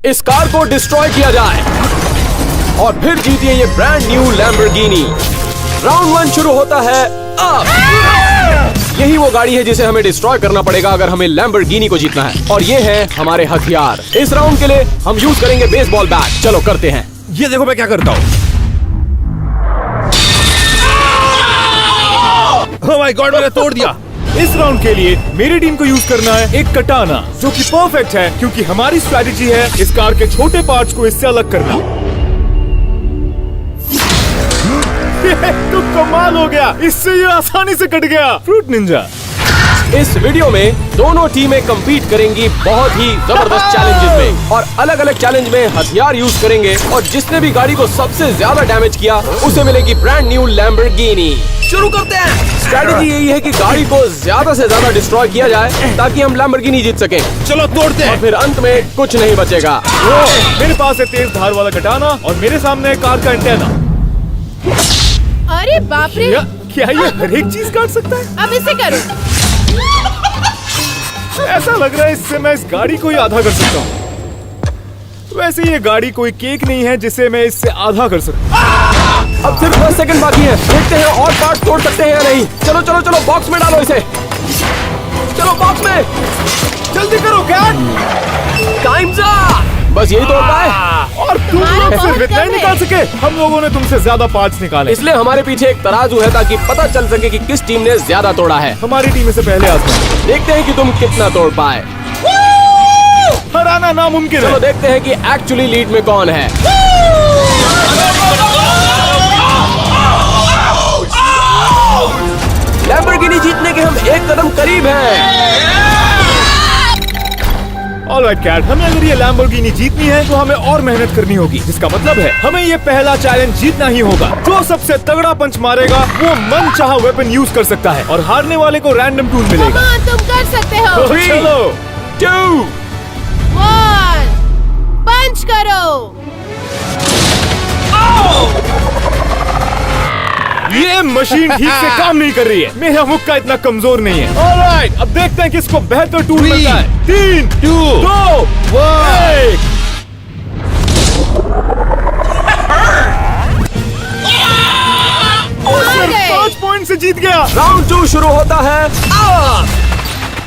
इस कार को डिस्ट्रॉय किया जाए और फिर जीतिए ये ब्रांड न्यू लैम्बोर्गिनी। राउंड 1 शुरू होता है अब। यही वो गाड़ी है जिसे हमें डिस्ट्रॉय करना पड़ेगा अगर हमें लैम्बोर्गिनी को जीतना है। और ये हैं हमारे हथियार। इस राउंड के लिए हम यूज करेंगे बेसबॉल बैट। चलो करते हैं। ये देखो मैं क्या करता हूँ। ओह माय गॉड, मैंने तोड़ दिया। इस राउंड के लिए मेरी टीम को यूज करना है एक कटाना, जो कि परफेक्ट है क्योंकि हमारी स्ट्रैटेजी है इस कार के छोटे पार्ट्स को इससे अलग करना। तो कमाल हो गया, इससे ये आसानी से कट गया। Fruit Ninja. इस वीडियो में दोनों टीमें compete करेंगी बहुत ही जबरदस्त चैलेंजेस में और अलग अलग चैलेंज में हथियार यूज करेंगे और जिसने भी गाड़ी को सबसे ज्यादा डैमेज किया उसे मिलेगी ब्रांड न्यू लैम्बोर्गिनी। शुरू करते हैं। स्ट्रैटेजी यही है कि गाड़ी को ज्यादा से ज्यादा डिस्ट्रॉय किया जाए ताकि हम लैम्बोर्गिनी जीत सकें। चलो तोड़ते हैं। और फिर अंत में कुछ नहीं बचेगा। मेरे पास है तेज धार वाला कटाना और मेरे सामने है कार का एंटेना। अरे बाप रे, क्या ये हर एक चीज काट सकता है? अब इसे करो। ऐसा लग रहा है इससे मैं इस गाड़ी को ही आधा कर सकता हूँ। वैसे ये गाड़ी कोई केक नहीं है जिसे मैं इससे आधा कर सकता हूँ। अब सिर्फ 10 सेकंड बाकी है। देखते हैं और पार्ट तोड़ सकते हैं या नहीं। चलो चलो चलो, बॉक्स में डालो इसे। चलो बॉक्स में, जल्दी करो कैट। Times up. बस यही तोड़ पाए और तुम लोग सिर्फ इतना ही निकाल सके। हम लोगों ने तुमसे ज्यादा पार्ट्स निकाले, इसलिए हमारे पीछे एक तराजू है ताकि पता चल सके कि किस टीम ने ज्यादा तोड़ा है। हमारी टीम से पहले आते हैं। देखते हैं कि तुम कितना तोड़ पाए। हराना नामुमकिन चलो है। देखते हैं कि एक्चुअली लीड में कौन है। लैम्बोर्गिनी जीतने के हम एक कदम करीब हैं। ऑलराइट कैट, हमें अगर ये लैम्बोर्गिनी जीतनी है तो हमें और मेहनत करनी होगी, जिसका मतलब है हमें ये पहला चैलेंज जीतना ही होगा। जो सबसे तगड़ा पंच मारेगा वो मनचाहा वेपन यूज कर सकता है और हारने वाले को रैंडम टूल मिलेगा। हाँ, तुम कर सकते हो। तो चलो 2 1 पंच करो। ये मशीन ठीक से काम नहीं कर रही है। मेरा मुक्का इतना कमजोर नहीं है। ऑलराइट, अब देखते हैं किसको बेहतर टूल मिलता है। 3 2 1। गए। 5 पॉइंट से जीत गया। राउंड 2 शुरू होता है अब।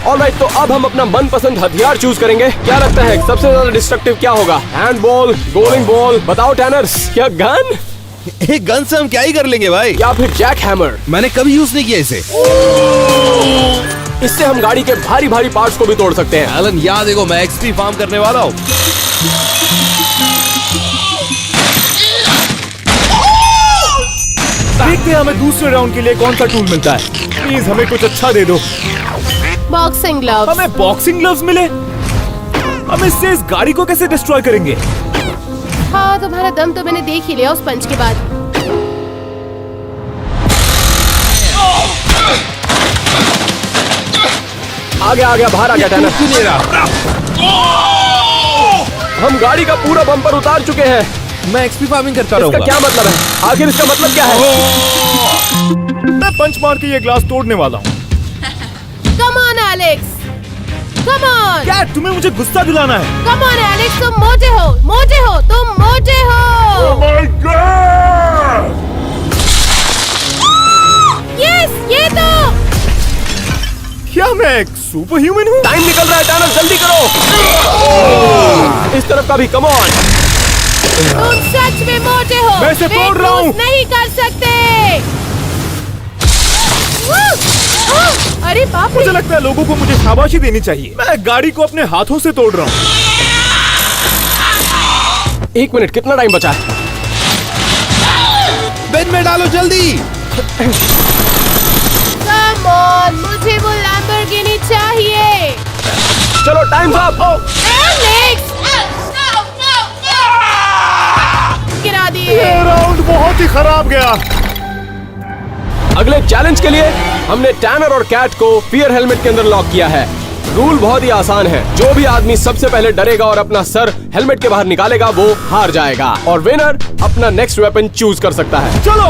ऑलराइट, तो अब हम अपना मनपसंद हथियार चूज करेंगे। क्या लगता है सबसे ज्यादा डिस्ट्रक्टिव क्या होगा? हैंड बॉल, गोलिंग बॉल? बताओ टैनर्स, क्या गन एक गन से हम क्या ही कर लेंगे भाई? या फिर जैक हैमर? मैंने कभी यूज नहीं किया इसे। इससे हम गाड़ी के भारी भारी पार्ट्स को भी तोड़ सकते हैं। एलन, याद देखो, मैं एक्सपी फार्म करने वाला हूँ। देखते हैं हमें दूसरे राउंड के लिए कौन सा टूल मिलता है। प्लीज हमें कुछ अच्छा दे दो। Boxing gloves. हमें बॉक्सिंग ग्लव्स मिले। हम इससे इस गाड़ी को कैसे डिस्ट्रॉय करेंगे? हाँ, तुम्हारा दम तो मैंने देख ही लिया उस पंच के बाद। आ गया बाहर आ गया टैनर। नहीं रहा। हम गाड़ी का पूरा बम्पर उतार चुके हैं। मैं एक्सपी फार्मिंग करता इसका रहूंगा। क्या मतलब है? आखिर इसका मतलब क्या है? मैं पंच मार के ये ग्लास तोड़ने वाला हूँ। Come on Alex, come on. क्या तुम्हें मुझे गुस्सा दिलाना है? कम ऑन एलेक्स, तुम मोटे हो, मोटे हो, तुम मोटे हो। My God! यस, ये तो। क्या मैं एक सुपर ह्यूमन हूँ? टाइम निकल रहा है टैनर, जल्दी करो। इस तरफ का भी, कम ऑन। तुम सच में मोटे हो। मैं इसे तोड़ रहा हूँ। नहीं कर सकते। अरे बाप रे। मुझे लगता है लोगों को मुझे शाबाशी देनी चाहिए। मैं गाड़ी को अपने हाथों से तोड़ रहा हूँ। 1 मिनट, कितना टाइम बचा है? बेन में डालो जल्दी। कम ऑन, मुझे वो लैम्बोर्गिनी चाहिए। चलो टाइम अप। एलेक्स, गिरा दिए। ये राउंड बहुत ही खराब गया। अगले चैलेंज के लिए हमने टैनर और कैट को फियर हेलमेट के अंदर लॉक किया है। रूल बहुत ही आसान है। जो भी आदमी सबसे पहले डरेगा और अपना सर हेलमेट के बाहर निकालेगा वो हार जाएगा और विनर अपना नेक्स्ट वेपन चूज कर सकता है। चलो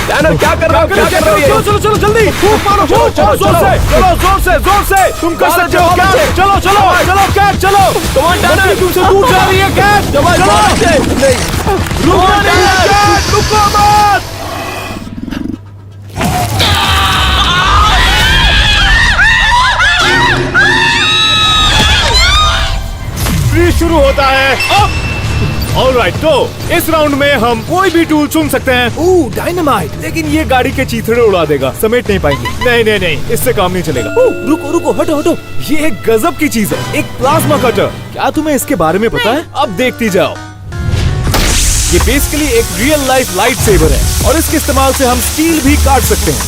टैनर क्या कर रहा हो? क्या कर रहा है? चलो चलो चलो जल्दी फूंक मारो, चलो, फूंक मारो, चलो, जोर से, चलो। चलो जोर से तुम कर चलो, सकते हो चलो, कैट, चलो चलो चलो कैट चलो, Come on, टैनर। बत्ती तुमसे दूर जा रही है कैट, जबरदस्त चलो है। रुको नहीं है, कैट रुको मत। फ्रीज शुरू होता है अब। ऑलराइट, तो इस राउंड में हम कोई भी टूल चुन सकते हैं। डायनामाइट, लेकिन ये गाड़ी के चीथड़े उड़ा देगा, समेट नहीं पाएंगे। नहीं नहीं नहीं, इससे काम नहीं चलेगा। रुको रुको, हटो हटो, ये एक गजब की चीज है, एक प्लाज्मा कटर। क्या तुम्हें इसके बारे में पता है? अब देखती जाओ। ये बेसिकली एक रियल लाइफ लाइट सेवर है और इसके इस्तेमाल से हम स्टील भी काट सकते हैं।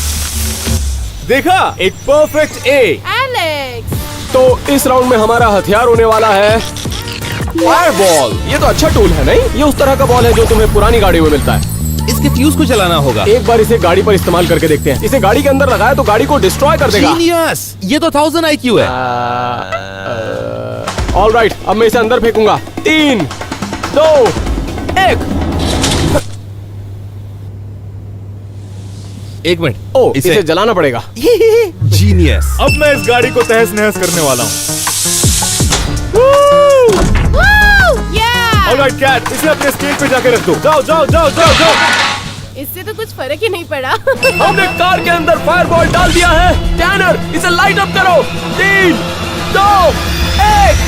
देखा, एक परफेक्ट ए। एलेक्स, तो इस राउंड में हमारा हथियार होने वाला है फायरबॉल। ये तो अच्छा टूल है, नहीं? ये उस तरह का बॉल है जो तुम्हें पुरानी गाड़ी में मिलता है। इसके फ्यूज को चलाना होगा। एक बार इसे गाड़ी पर इस्तेमाल करके देखते हैं। इसे गाड़ी के अंदर लगाया तो गाड़ी को डिस्ट्रॉय कर देगा। जीनियस, ये तो 1000 IQ है। ऑलराइट, अब मैं इसे अंदर फेंकूंगा। 3, 2, 1। एक मिनट, ओ, इसे जलाना पड़ेगा। जीनियस। अब मैं इस गाड़ी को तहस नहस करने वाला हूँ। या ऑलराइट कैट, इसे अपने स्केल पे जाके रख दो। जाओ जाओ जाओ जाओ जाओ। इससे तो कुछ फर्क ही नहीं पड़ा। हमने कार के अंदर फायरबॉल डाल दिया है। टैनर, इसे लाइट अप करो। 3, 2, 1।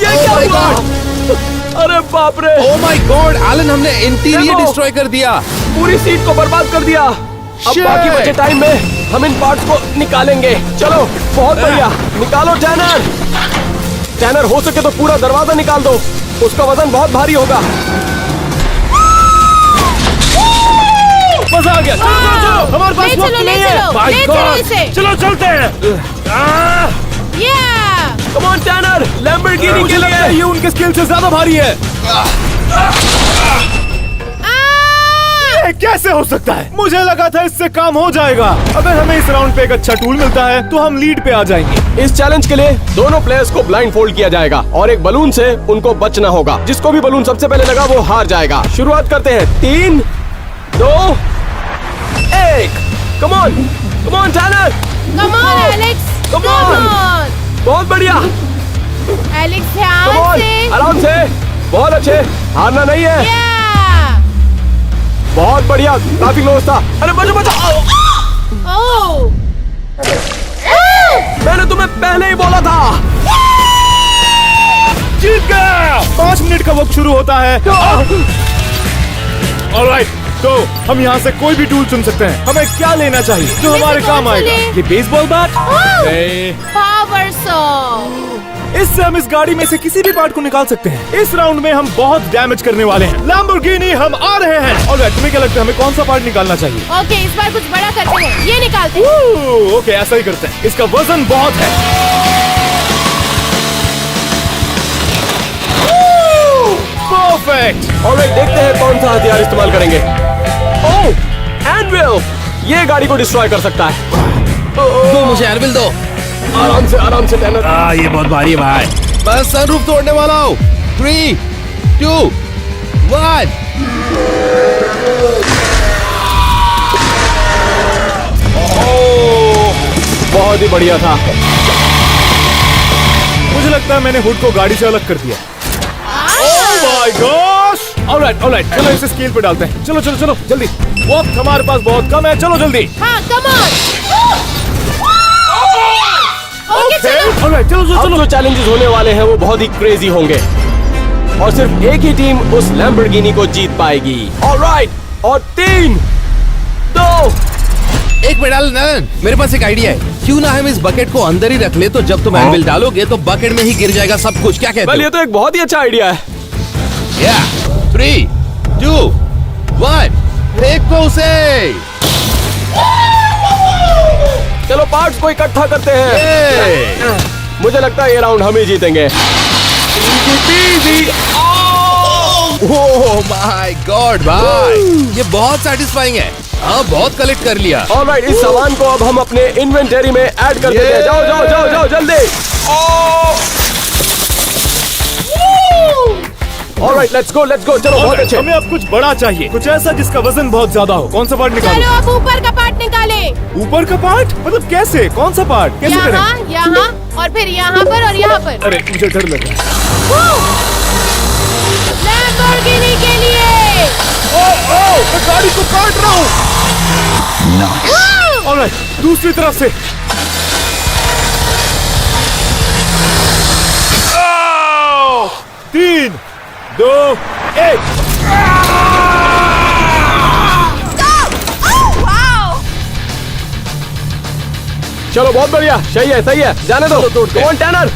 ये क्या हुआ? अरे बाप रे, ओह माय गॉड, एलन, हमने इंटीरियर देखो। डिस्ट्रॉय कर दिया। पूरी सीट को बर्बाद कर दिया। अब Shit! बाकी बचे टाइम में हम इन पार्ट्स को निकालेंगे। चलो, बहुत बढ़िया, निकालो टैनर। टैनर, हो सके तो पूरा दरवाजा निकाल दो, उसका वजन बहुत भारी होगा। मजा आ गया। चलो चलो चलो, हमारे पास ले वक्त चलो, ले नहीं है। चलो, My ले चलो God! इसे। चलो चलते हैं। या कम ऑन टैनर, लैम्बोर्गिनी मुझे के लगता है लिए। ये उनके स्केल से ज्यादा भारी है। ये कैसे हो सकता है? मुझे लगा था इससे काम हो जाएगा। अगर हमें इस राउंड पे एक अच्छा टूल मिलता है तो हम लीड पे आ जाएंगे। इस चैलेंज के लिए दोनों प्लेयर्स को ब्लाइंड फोल्ड किया जाएगा और एक बलून से उनको बचना होगा। जिसको भी बलून सबसे पहले लगा वो हार जाएगा। शुरुआत करते हैं। 3, 2, 1। Come on tenor, come on Alex, Come come on! On बहुत बढ़िया। एलेक्स, कम ध्यान ऑन, से। आराम से, बहुत अच्छे, हारना नहीं है। या बहुत बढ़िया, काफी क्लोज था। अरे बचो बचो। ओह, मैंने तुम्हें पहले ही बोला था। जीत गया। 5 मिनट का वक्त शुरू होता है। ऑलराइट, तो हम यहाँ से कोई भी टूल चुन सकते हैं। हमें क्या लेना चाहिए जो इनमें से हमारे कौन काम सा आएगा? लें? ये बेसबॉल बैट? ओह! नहीं, पावर सॉ। इससे हम इस गाड़ी में से किसी भी पार्ट को निकाल सकते हैं। इस राउंड में हम बहुत डैमेज करने वाले हैं। लैम्बोर्गिनी, हम आ रहे हैं। ऑलराइट, तुम्हें क्या लगता है हमें कौन सा पार्ट निकालना चाहिए? ओके, इस बार कुछ बड़ा करते हैं, ये निकालते हैं। ओके, ऐसा ही करते हैं। इसका वजन बहुत है। परफेक्ट। ऑलराइट, देखते हैं कौन सा हथियार इस्तेमाल करेंगे। ओह, एनविल, ये गाड़ी को डिस्ट्रॉय कर सकता है। दो, मुझे एनविल दो। आराम से टैनर। ये बहुत भारी है भाई। बस सनरूफ तोड़ने वाला हूँ। 3, 2, 1। बहुत ही बढ़िया था। मुझे लगता है मैंने हुड को गाड़ी से अलग कर दिया। My gosh! ऑलराइट, चलो इसे स्केल पे डालते हैं। चलो चलो चलो जल्दी, वक्त हमारे पास बहुत कम है। चलो जल्दी। हाँ, कम ऑन। ओके, चलो। ऑलराइट, चलो चलो अब चलो। जो चैलेंजेस होने वाले हैं वो बहुत ही क्रेजी होंगे और सिर्फ एक ही टीम उस लैम्बोर्गिनी को जीत पाएगी। ऑलराइट, और 3, 2। एक मिनट एलन, मेरे पास एक आइडिया है। क्यों ना हम इस बकेट को अंदर ही रख ले, तो जब तुम एनविल डालोगे तो बकेट में ही गिर जाएगा सब कुछ। क्या कहते वेल, हो? ये तो एक बहुत ही अच्छा आइडिया है। 3, 2, 1। फेंको उसे। चलो पार्ट्स को इकट्ठा करते हैं। मुझे लगता है ये राउंड हम ही जीतेंगे। Easy peasy। Oh my God भाई, ये बहुत सेटिस्फाइंग है। हाँ, बहुत कलेक्ट कर लिया। ऑलराइट, इस सामान को अब हम अपने इन्वेंटरी में ऐड कर देते हैं। जाओ जाओ जाओ जाओ जल्दी। ऑलराइट, लेट्स गो चलो। बहुत अच्छे। हमें अब कुछ बड़ा चाहिए, कुछ ऐसा जिसका वजन बहुत ज्यादा हो। कौन सा पार्ट चलो निकालो? अब ऊपर का पार्ट निकाले। ऊपर का पार्ट मतलब कैसे? कौन सा पार्ट? कैसे करें? यहाँ और फिर यहाँ पर और यहाँ पर। अरे मुझे डर लग रहा है। लैम्बोर्गिनी के लिए। मैं गाड़ी को काट रहा हूँ। ऑलराइट, दूसरी तरफ से। 3, 2, 1। चलो बहुत बढ़िया, सही है। जाने दो। कौन टैनर?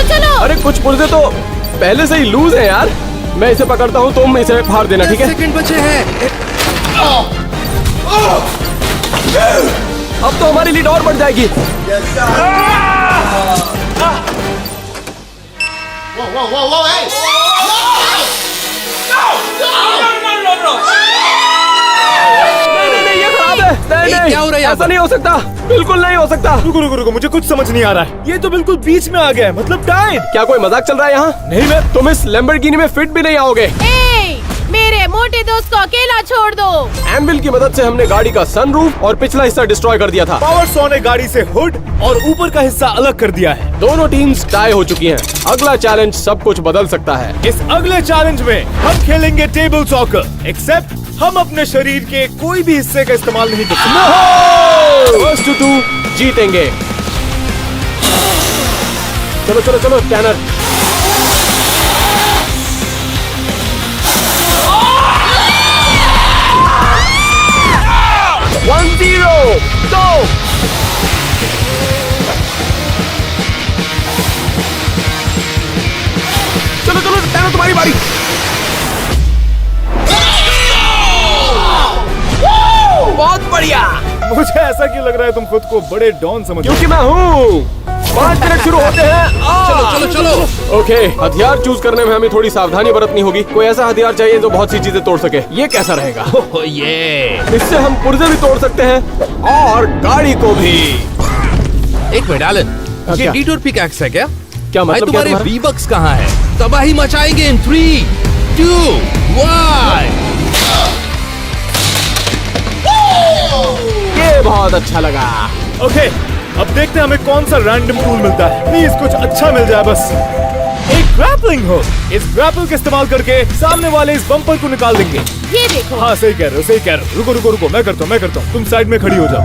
चलो। अरे कुछ पुर्जे तो पहले से ही लूज है यार। मैं इसे पकड़ता हूँ, तुम इसे फाड़ देना, ठीक है? सेकंड बचे हैं। अब तो हमारी लीड और बढ़ जाएगी। नहीं, ये खराब है। नहीं, क्या हो रहा है यहाँ ऐसा पर? नहीं हो सकता, बिल्कुल नहीं हो सकता। रुको, मुझे कुछ समझ नहीं आ रहा है। ये तो बिल्कुल बीच में आ गया है, मतलब टाइट। क्या कोई मजाक चल रहा है यहाँ? नहीं, मैं तुम इस लैम्बोर्गिनी में फिट भी नहीं आओगे। मेरे मोटे दोस्त को अकेला छोड़ दो। एनविल की मदद से हमने गाड़ी का सनरूफ और पिछला हिस्सा डिस्ट्रॉय कर दिया था। पावर सॉ ने गाड़ी से हुड और ऊपर का हिस्सा अलग कर दिया है। दोनों टीम्स टाई हो चुकी हैं। अगला चैलेंज सब कुछ बदल सकता है। इस अगले चैलेंज में हम खेलेंगे टेबल सॉकर, एक्सेप्ट हम अपने शरीर के कोई भी हिस्से का इस्तेमाल नहीं कर सकते। फर्स्ट टू 2 जीतेंगे। चलो टैनर। One zero, go! चलो टैनर, तुम्हारी बारी। बहुत बढ़िया। मुझे ऐसा क्यों लग रहा है तुम खुद को बड़े डॉन समझ क्योंकि मैं हूँ। 5 मिनट शुरू होते हैं। चलो। ओके, हथियार चूज करने में हमें थोड़ी सावधानी बरतनी होगी। कोई ऐसा हथियार चाहिए जो बहुत सी चीजें तोड़ सके। ये कैसा रहेगा? ये इससे हम पुर्जे भी तोड़ सकते हैं और गाड़ी को भी। एक मिनट एलन, ये क्या? डिटूर पिकैक्स है क्या? क्या भाई मतलब? तुम्हारे क्या V-Bucks कहाँ है? तबाही मचाएंगे in 3, 2, 1। ये बहुत अच्छा लगा। ओके, अब देखते हैं हमें कौन सा रैंडम टूल मिलता है। प्लीज कुछ अच्छा मिल जाए बस। एक ग्रैपलिंग हो। इस ग्रैपल का इस्तेमाल करके सामने वाले इस बम्पर को निकाल देंगे। ये देखो। हाँ, सही कह रहे हो। रुको, मैं करता हूँ। तुम साइड में खड़ी हो जाओ।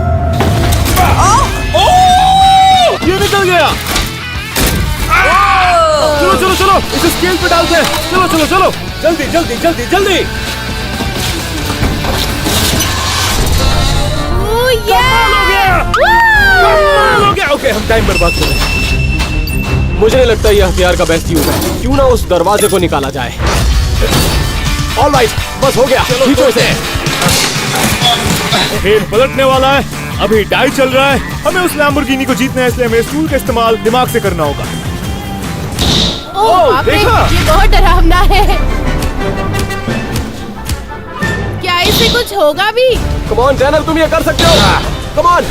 ये निकल गया। चलो, इसे स्केल पे डालते हैं। चलो, जल्दी। कमाल हो गया। ओके, हम टाइम बर्बाद कर रहे हैं। मुझे नहीं लगता यह हथियार का बेस्ट यूज है। क्यों ना उस दरवाजे को निकाला जाए। ऑलराइट, बस हो गया। खींचो इसे। खेल पलटने वाला है। अभी डाई चल रहा है। हमें उस लैम्बोर्गिनी को जीतना है, इसलिए हमें इस टूल का इस्तेमाल दिमाग से करना होगा। ओह बाप रे, देखा? ये बहुत डरावना है। क्या इससे कुछ होगा भी? कम ऑन टैनर, तुम ये कर सकते हो। Come on.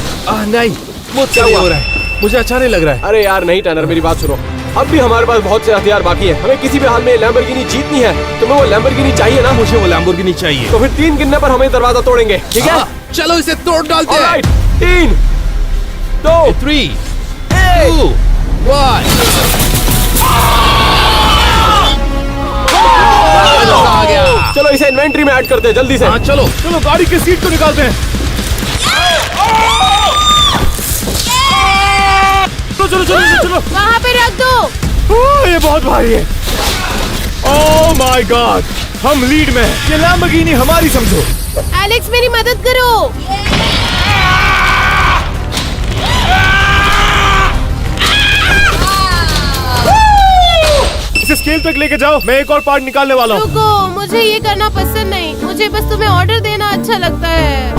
नहीं, मुझसे नहीं हो रहा है। मुझे अच्छा नहीं लग रहा है। अरे यार नहीं टैनर, मेरी बात सुनो। अब भी हमारे पास बहुत से हथियार बाकी हैं। हमें किसी भी हाल में लैम्बोर्गिनी जीतनी है। तुम्हें वो लैम्बोर्गिनी चाहिए ना? मुझे वो लैम्बोर्गिनी चाहिए। तो फिर 3 गिनने पर हमें दरवाजा तोड़ेंगे, ठीक है? चलो इसे तोड़ डालते हैं। ऑलराइट, 3, 2, 3, 2, 1। आ गया। चलो इसे इन्वेंट्री में ऐड करते हैं जल्दी से। हाँ चलो। चलो गाड़ी की सीट को निकालते हैं। चलो। वहाँ पे रख दो। ये बहुत भारी है। ओह माय गॉड, हम लीड में हैं। ये लैम्बोर्गिनी हमारी समझो। एलेक्स मेरी मदद करो। इसे स्केल पे लेके जाओ, मैं एक और पार्ट निकालने वाला हूँ। रुको, मुझे ये करना पसंद नहीं। मुझे बस तुम्हें ऑर्डर देना अच्छा लगता है।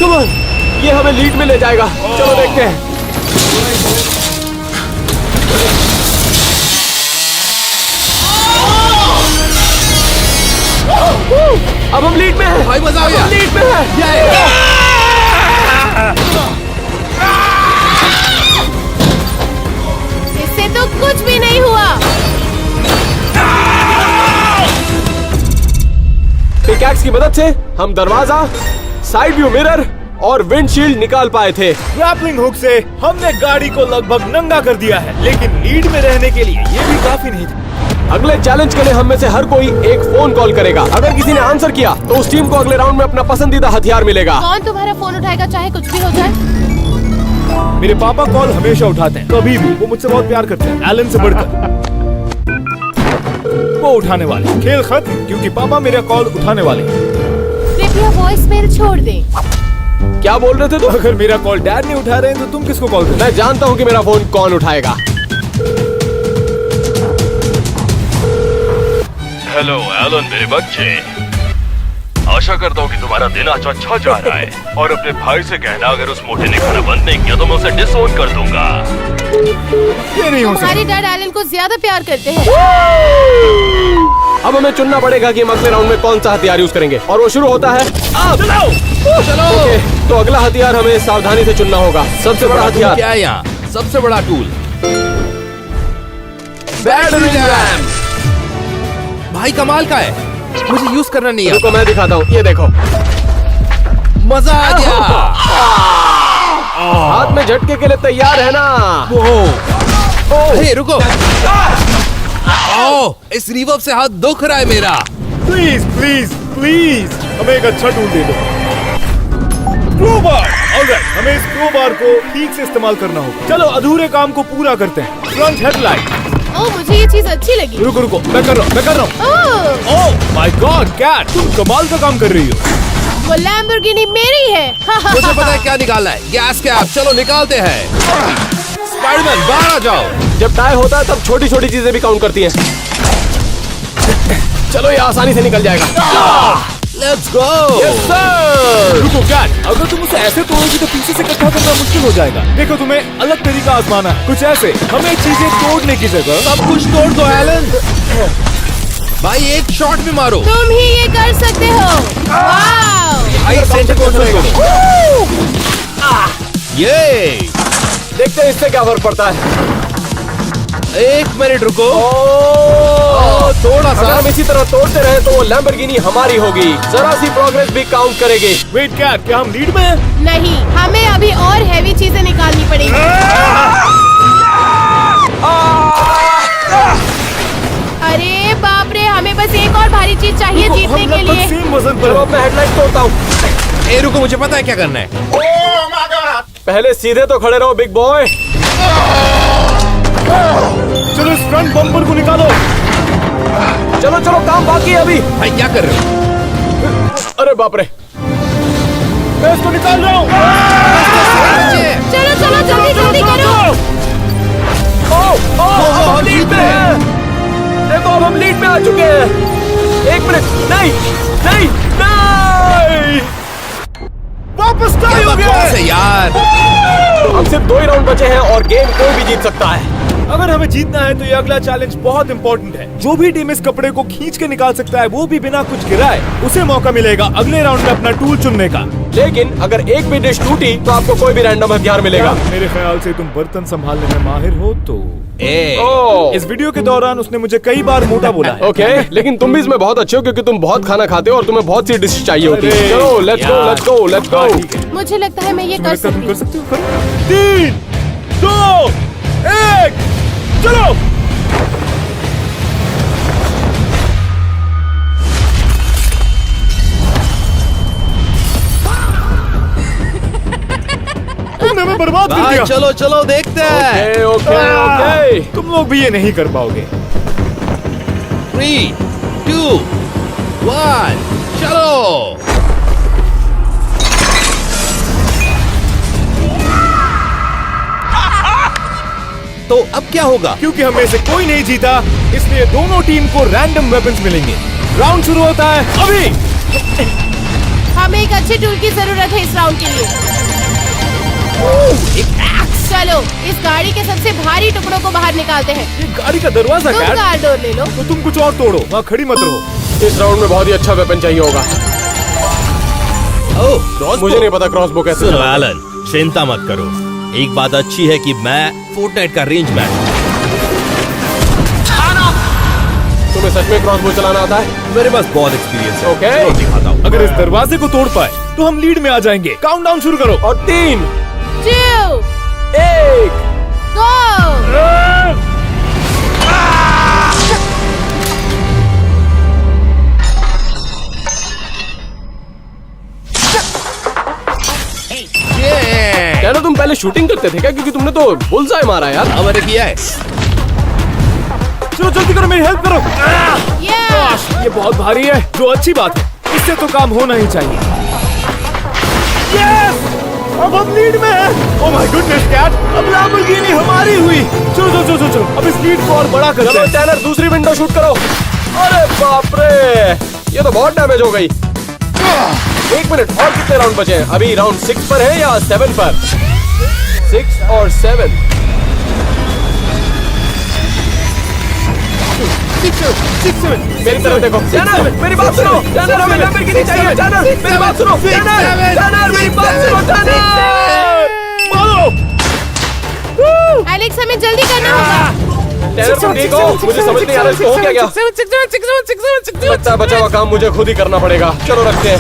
Come on. ये हमें लीड में ले जाएगा। चलो देखते हैं। अब हम लीड में हैं। भाई मजा आ गया। लीड में हैं। इससे तो कुछ भी नहीं हुआ। पिकैक्स की मदद से हम दरवाजा, साइड व्यू मिरर और विंडशील्ड निकाल पाए थे। ग्रैपलिंग हुक से हमने गाड़ी को लगभग नंगा कर दिया है, लेकिन लीड में रहने के लिए ये भी काफी नहीं था। अगले चैलेंज के लिए हम में से हर कोई एक फोन कॉल करेगा। अगर किसी ने आंसर किया तो उस टीम को अगले राउंड में अपना पसंदीदा हथियार मिलेगा। कौन तुम्हारा फोन उठाएगा चाहे कुछ भी हो जाए? मेरे पापा कॉल हमेशा उठाते हैं, कभी भी। वो मुझसे बहुत प्यार करते हैं, एलन से बढ़कर। वो उठाने वाले। खेल खत्म, क्योंकि पापा मेरा कॉल उठाने वाले हैं। कृपया वॉइस मेल छोड़ दे। क्या बोल रहे थे तुम? अगर मेरा कॉल डैड नहीं उठा रहे हैं तो तुम किसको कॉल करोगे? मैं जानता हूँ कि मेरा फोन कौन उठाएगा। हेलो एलन मेरे बच्चे, आशा करता हूँ कि तुम्हारा दिन आज अच्छा जा रहा है। और अपने भाई से कहना अगर उस मोटे ने खाना बंद नहीं किया तो मैं उसे डिसओन कर दूंगा। ये नहीं हो सकता। तुम्हारे डैड एलन को ज्यादा प्यार करते हैं। अब हमें चुनना पड़ेगा कि हम अगले राउंड में कौन सा हथियार यूज करेंगे, और वो शुरू होता है अब। चलो। ओके, तो अगला हथियार हमें सावधानी से चुनना होगा। सबसे बड़ा हथियार क्या है यहाँ? सबसे बड़ा टूल बैटरी रैम। भाई कमाल का है, मुझे यूज करना नहीं रुको आता। मैं दिखाता हूँ, ये देखो। मजा आ गया। हाथ में झटके के लिए तैयार है ना? हे रुको। ओह, इस रिवर्ब से हाथ दुख रहा है मेरा। प्लीज प्लीज प्लीज हमें एक अच्छा टूल दे दो। क्रोबार। ऑलराइट, हमें इस क्रोबार को ठीक से इस्तेमाल करना होगा। चलो अधूरे काम को पूरा करते हैं। Front headlight. ओह, मुझे ये चीज अच्छी लगी। रुको रुको, मैं कर रहा हूँ। ओह, ओह माय गॉड कैट, तुम कमाल का काम कर रही हो। वो लैम्बोर्गिनी मेरी है। मुझे पता है क्या निकालना है। गैस कैप, चलो निकालते हैं। स्पाइडरमैन बाहर आ जाओ। जब टाई होता है तब छोटी छोटी चीजें भी काउंट करती हैं। चलो ये आसानी से निकल जाएगा। Let's go. Yes sir. रुको कैट, अगर तुम उसे ऐसे तोड़ोगी तो पीछे से इकट्ठा करना मुश्किल हो जाएगा। देखो, तुम्हें अलग तरीका आजमाना है, कुछ ऐसे। हमें चीजें तोड़ने की जगह सब कुछ तोड़ दो एलन। भाई एक शॉट में मारो। तुम ही ये कर सकते हो। वाव। भाई सेंटर कौन ये देखते हैं इससे क्या फर्क पड़ता है। एक मिनट रुको। थोड़ा अगर सा। हम इसी तरह तोड़ते रहे तो वो लैम्बोर्गिनी हमारी होगी। जरा सी प्रोग्रेस भी काउंट करेगी। वेट कैट, क्या हम लीड में हैं? नहीं, हमें अभी और हैवी चीजें निकालनी पड़ेगी। अरे बाप रे, हमें बस एक और भारी चीज चाहिए जीतने के लिए। सेम वजन चलो पर। अब मैं हेडलाइट तोड़ता हूँ। ए रुको, मुझे पता है क्या करना है। पहले सीधे तो खड़े रहो बिग बॉय। चलो इस फ्रंट बम्पर को निकालो। चलो चलो, काम बाकी है अभी। भाई क्या कर रहे हो? अरे बाप रे, मैं इसको निकाल रहा हूँ। चलो चलो, जल्दी जल्दी करो। हम लीड में हैं। देखो अब हम लीड में आ चुके हैं। एक मिनट, नहीं नहीं नहीं, वापस टाई हो गया है। यार अब सिर्फ 2 ही राउंड बचे हैं और गेम कोई भी जीत सकता है। अगर हमें जीतना है तो ये अगला चैलेंज बहुत इंपॉर्टेंट है। जो भी टीम इस कपड़े को खींच के निकाल सकता है, वो भी बिना कुछ गिराए, उसे मौका मिलेगा अगले राउंड में अपना टूल चुनने का। लेकिन अगर एक भी डिश टूटी तो आपको कोई भी रैंडम हथियार मिलेगा। मेरे ख्याल से तुम बर्तन संभालने में माहिर हो तो। ओह, इस वीडियो के दौरान उसने मुझे कई बार मोटा बोला है। ओके, लेकिन तुम भी इसमें बहुत अच्छे हो क्योंकि तुम बहुत खाना खाते हो और तुम्हें बहुत सी डिश चाहिए होती है। अरे चलो लेट्स गो यार। Let's go let's go. हाँ, ठीक है। मुझे लगता है मैं ये कर तुम्हें लगता है तुम सकती कर हूँ। सकते हो? 3, 2, 1, चलो। तुमने हमें बर्बाद कर भाई दिया। चलो चलो देखते हैं। Okay okay okay. तुम लोग भी ये नहीं कर पाओगे। 3, 2, 1 चलो। तो अब क्या होगा? क्योंकि हमें से कोई नहीं जीता, इसलिए दोनों टीम को रैंडम वेपन्स मिलेंगे। राउंड शुरू होता है अभी। हमें एक अच्छे टूल की जरूरत है इस राउंड के लिए। चलो इस गाड़ी के सबसे भारी टुकड़ों को बाहर निकालते हैं। ये गाड़ी का दरवाजा तुम कैट। कार डोर ले लो। तो तुम कुछ और तोड़ो, वहाँ खड़ी मत रहो। इस राउंड में बहुत ही अच्छा वेपन चाहिए होगा। मुझे नहीं पता क्रॉसबो कैसे सुनो चलाते हैं। एलन, चिंता मत करो। एक बात अच्छी है कि मैं फोर्टनाइट का रेंज मैन हूं। तुम्हें सच में क्रॉसबो चलाना आता है? मेरे पास बहुत एक्सपीरियंस है। ओके। चलो दिखाता हूँ। अगर इस दरवाजे को तोड़ पाए तो हम लीड में आ जाएंगे। काउंटडाउन शुरू करो। और 3, 2, 1। 2। क्या ना तुम पहले शूटिंग करते थे क्या? क्योंकि तुमने तो बुलसाई मारा यार। हाँ, मैंने किया है। चलो जल्दी करो, मेरी हेल्प करो। Yeah! ये बहुत भारी है, जो अच्छी बात है। इससे तो काम होना ही चाहिए। Yes! अब हम लीड में हैं। ओह माय गुडनेस कैट, अब लैम्बोर्गिनी हमारी हुई। चलो चलो चलो चलो, अब इस लीड को और बड़ा करते चलो हैं। टैनर दूसरी विंडो शूट करो। अरे बाप रे, ये तो बहुत डैमेज हो गई। 1 मिनट, और कितने राउंड बचे हैं? अभी राउंड 6 पर है या 7 पर? 6 और 7। 6 मेरी तरफ देखो। टैनर मेरी बात सुनो। टैनर हमें लैम्बोर्गिनी चाहिए। टैनर मेरी बात सुनो। टैनर मेरी बात सुनो। टैनर एलेक्स हमें जल्दी करना होगा। टैनर तुम ठीक हो? मुझे समझ नहीं आ रहा इसको हो क्या गया। लगता है बचा हुआ काम मुझे खुद ही करना पड़ेगा। चलो रखते हैं।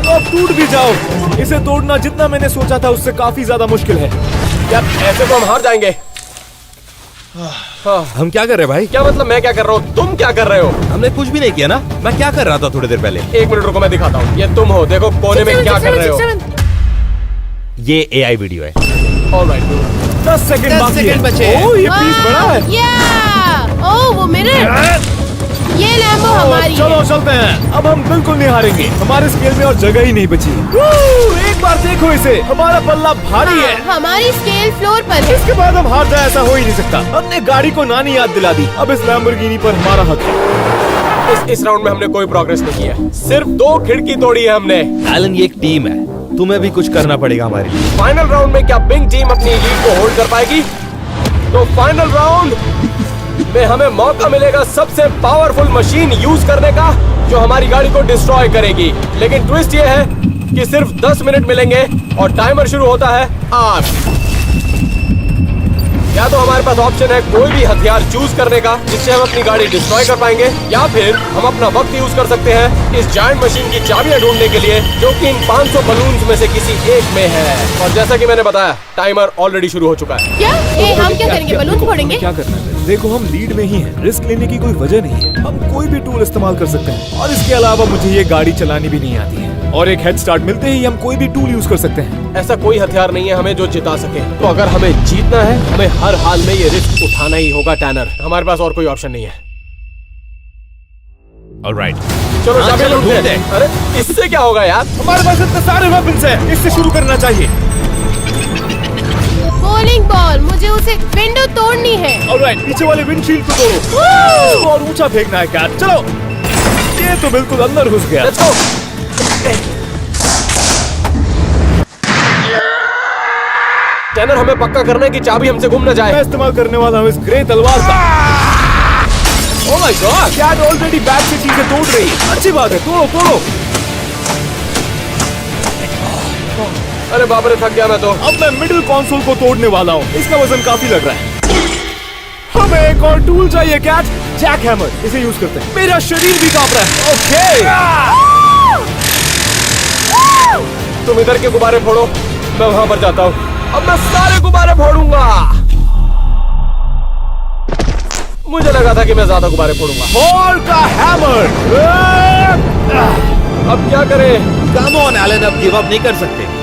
अब टूट भी जाओ। इसे तोड़ना जितना मैंने सोचा था उससे काफी ज्यादा मुश्किल है। यार ऐसे तो हम हार जाएंगे। हाँ, हम क्या कर रहे हैं भाई? क्या मतलब मैं क्या कर रहा हूँ? तुम क्या कर रहे हो? हमने कुछ भी नहीं किया ना। मैं क्या कर रहा था थोड़ी देर पहले? 1 मिनट रुको, मैं दिखाता हूँ। ये तुम हो, देखो कोने में क्या कर रहे हो। ये एआई वीडियो है। ऑलराइट, 10 सेकंड 10 बाकी सेकंड बचे हैं। ओह ये पीस बड़ा है। या ओह वो मिरर, ये लैम्बो हमारी चलो है। चलते हैं। अब हम बिल्कुल नहीं हारेंगे। हमारे स्केल में और जगह ही नहीं बची। एक बार देखो इसे, हमारा पल्ला भारी है। हमारी स्केल फ्लोर पर है। इसके बाद हम हार जाए ऐसा हो ही नहीं सकता। हमने गाड़ी को नानी याद दिला दी। अब इस लैम्बोर्गिनी पर हमारा हक है। इस राउंड में हमने कोई प्रोग्रेस नहीं किया। सिर्फ 2 खिड़की तोड़ी है हमने। एलन, ये एक टीम है। तुम्हें भी कुछ करना पड़ेगा हमारे लिए। फाइनल राउंड में क्या बिंग टीम अपनी लीड को होल्ड कर पाएगी? तो फाइनल राउंड में हमें मौका मिलेगा सबसे पावरफुल मशीन यूज करने का, जो हमारी गाड़ी को डिस्ट्रॉय करेगी। लेकिन ट्विस्ट ये है कि सिर्फ 10 मिनट मिलेंगे और टाइमर शुरू होता है आज। या तो हमारे पास ऑप्शन है कोई भी हथियार चूज करने का जिससे हम अपनी गाड़ी डिस्ट्रॉय कर पाएंगे, या फिर हम अपना वक्त यूज कर सकते हैं इस जायंट मशीन की चाबियां ढूंढने के लिए, जो कि इन 500 बलून्स में से किसी एक में है। और जैसा कि मैंने बताया, टाइमर ऑलरेडी शुरू हो चुका है। क्या हम क्या करेंगे? बलून फोड़ेंगे? क्या करना है? देखो हम लीड में ही हैं। रिस्क लेने की कोई वजह नहीं है। हम कोई भी टूल इस्तेमाल कर सकते हैं। और इसके अलावा मुझे ये गाड़ी चलानी भी नहीं आती है। और एक हेड स्टार्ट मिलते ही हम कोई भी टूल यूज कर सकते हैं। ऐसा कोई हथियार नहीं है हमें जो जिता सके। तो अगर हमें जीतना है, हमें हर हाल में ये रिस्क उठाना ही होगा टैनर। हमारे पास और कोई ऑप्शन नहीं है। ऑलराइट। चलो हाँ, चाबियां चलो ढूंढते ढूंढते हैं। हैं। अरे इससे क्या होगा यार? हमारे पास इतने सारे वेपन्स हैं। इससे शुरू करना चाहिए। बॉलिंग बॉल, मुझे उसे विंडो तोड़नी है। ऑलराइट, पीछे वाले विंडशील्ड को तोड़ो। इसको और ऊंचा फेंकना है कैट। चलो। ये तो बिल्कुल अंदर घुस गया। Let's go. टैनर, हमें पक्का करना है कि चाबी हमसे गुम न मैं जाए। इस्तेमाल करने वाला हूँ इस ग्रे तलवार का। Oh my God, cat already bag से चीजें तोड़ रही है। अच्छी बात है, तोड़ो तोड़ो। अरे बाप रे, थक गया मैं तो। अब मैं मिडिल कंसोल को तोड़ने वाला हूँ। इसका वजन काफी लग रहा है। हमें एक और टूल चाहिए कैट। जैक हैमर, इसे यूज करते हैं। मेरा शरीर भी कांप रहा है। ओके। तुम इधर के गुब्बारे फोड़ो, मैं वहां पर जाता हूँ। अब मैं सारे गुब्बारे फोड़ूंगा। मुझे लगा था कि मैं ज्यादा गुब्बारे फोड़ूंगा। हॉल का हैमर। अब क्या करें? कम ऑन एलन, अब गिव अप नहीं कर सकते।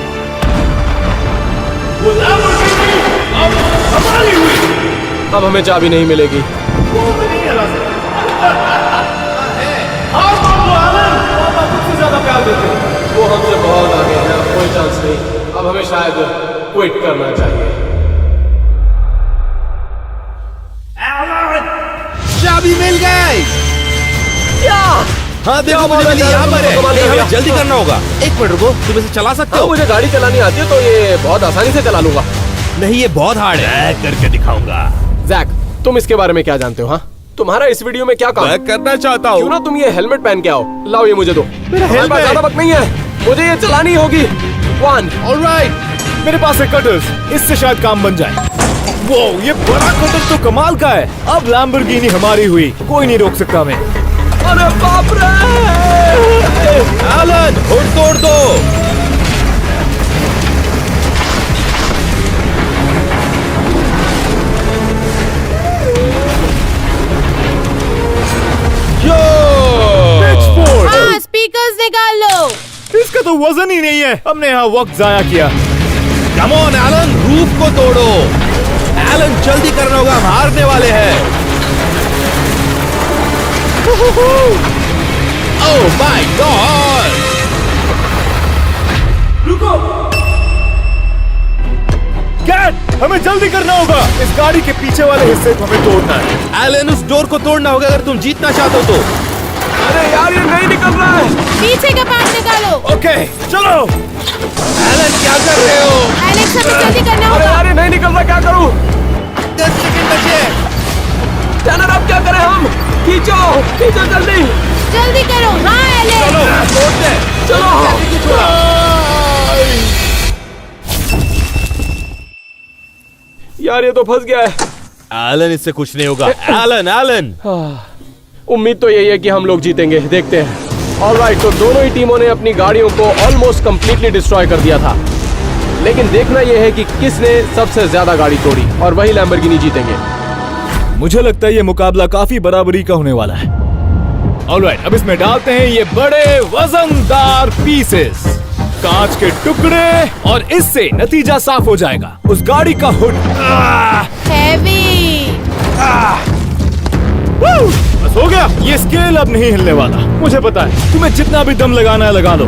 हमारी हुई। अब हमें चाबी नहीं मिलेगी। मुझसे ज्यादा प्यार देते हैं। वो हमसे बहुत आगे है, अब कोई चांस नहीं। अब हमें शायद क्विट करना चाहिए। चाबी मिल गई। क्या? हाँ देखो मुझे मिली, यहाँ पर है। नहीं, हमें जल्दी करना होगा। एक मिनट रुको, तुम इसे चला सकते हो? मुझे गाड़ी चलानी आती है तो ये बहुत आसानी से चला लूंगा। नहीं, ये बहुत हार्ड है। मैं करके दिखाऊंगा। जैक, तुम इसके बारे में क्या जानते हो? हाँ, तुम्हारा इस वीडियो में क्या काम? मैं करना चाहता क्यों हूँ। ना तुम ये हेलमेट पहन के आओ। लाओ ये मुझे दो। हमारे पास ज्यादा वक्त नहीं है, मुझे ये चलानी होगी। 1 ऑलराइट, मेरे पास है कटर्स, इससे शायद काम बन जाए। वो ये बड़ा कटर तो कमाल का है। अब लैम्बोर्गिनी हमारी हुई, कोई नहीं रोक सकता हमें। अरे बाप रे! एलन, हुड तोड़ दो। यो! पिचफोर्क! हाँ, स्पीकर्स निकाल लो। इसका तो वजन ही नहीं है। हमने यहाँ वक्त जाया किया। कम ऑन एलन, रूफ को तोड़ो। एलन, जल्दी करना होगा, हम हारने वाले हैं। ओह माय गॉड! कैट, हमें जल्दी करना होगा। इस गाड़ी के पीछे वाले हिस्से को हमें तोड़ना है। एलन, उस डोर को तोड़ना होगा अगर तुम जीतना चाहते हो तो। अरे यार, ये नहीं निकल रहा है। पीछे का पार्ट निकालो। ओके, चलो। एलन, क्या कर रहे हो? एलेक्स, हमें जल्दी करना अरे होगा। यार, ये नहीं निकल रहा, क्या करूं? 10 सेकंड बचे। टैनर, अब क्या करें हम? खींचो, खींचो जल्दी। जल्दी करो। हाँ एलेक्स। चलो। यार, ये तो फंस गया है। एलन, इससे कुछ नहीं होगा। Elon, Elon. उम्मीद तो यही है कि हम लोग जीतेंगे, देखते हैं। ऑलराइट, तो दोनों ही टीमों ने अपनी गाड़ियों को ऑलमोस्ट कंप्लीटली डिस्ट्रॉय कर दिया था, लेकिन देखना यह है कि किसने सबसे ज्यादा गाड़ी तोड़ी, और वही लैम्बोर्गिनी जीतेंगे। मुझे लगता है ये मुकाबला काफी बराबरी का होने वाला है। ऑलराइट, अब इसमें डालते हैं ये बड़े वजनदार पीसेस, कांच के टुकड़े, और इससे नतीजा साफ हो जाएगा। उस गाड़ी का हुड हैवी। बस हो गया। ये स्केल अब नहीं हिलने वाला। मुझे पता है, तुम्हें जितना भी दम लगाना है लगा लो।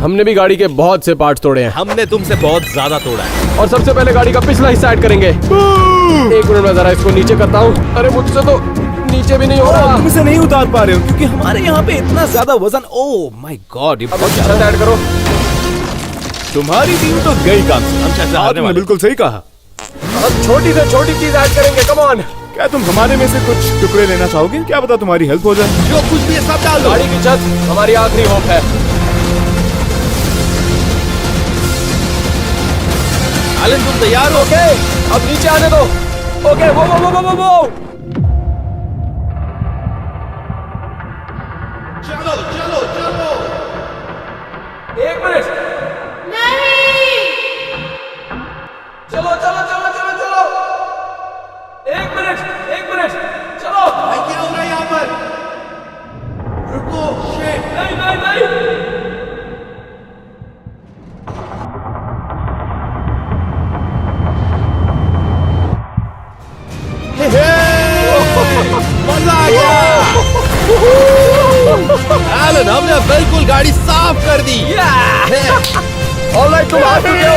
हमने भी गाड़ी के बहुत से पार्ट्स तोड़े हैं, हमने तुमसे बहुत ज्यादा तोड़ा है। और सबसे पहले गाड़ी का पिछला हिस्सा ऐड करेंगे। एक मिनट में जरा इसको नीचे करता हूँ। अरे मुझसे तो नीचे भी नहीं हो रहा। तुम इसे नहीं उतार पा रहे हो क्योंकि हमारे यहाँ पे इतना ज्यादा वजन। ओह माय गॉड, ये अब बहुत छत ज्यादा। ऐड करो। तुम्हारी टीम तो गई काम से। हम शायद हारने आपने वाले। बिल्कुल सही कहा। अब छोटी से छोटी चीज ऐड करेंगे, कम ऑन। क्या तुम हमारे में से कुछ टुकड़े लेना चाहोगे? क्या पता तुम्हारी हेल्प हो जाए। जो कुछ भी है सब डाल दो। गाड़ी की छत हमारी आखिरी होप है। एलन, तुम तैयार हो? ओके, अब नीचे आने दो। ओके, वो। चलो चलो चलो। 1 मिनट। नहीं। चलो। 1 मिनट, चलो। भाई, क्या हो रहा है यहाँ पर? रुको, शिट। नहीं। मजा आ गया। एलन, हमने बिल्कुल गाड़ी साफ कर दी। ऑलराइट, तुम हार चुके हो।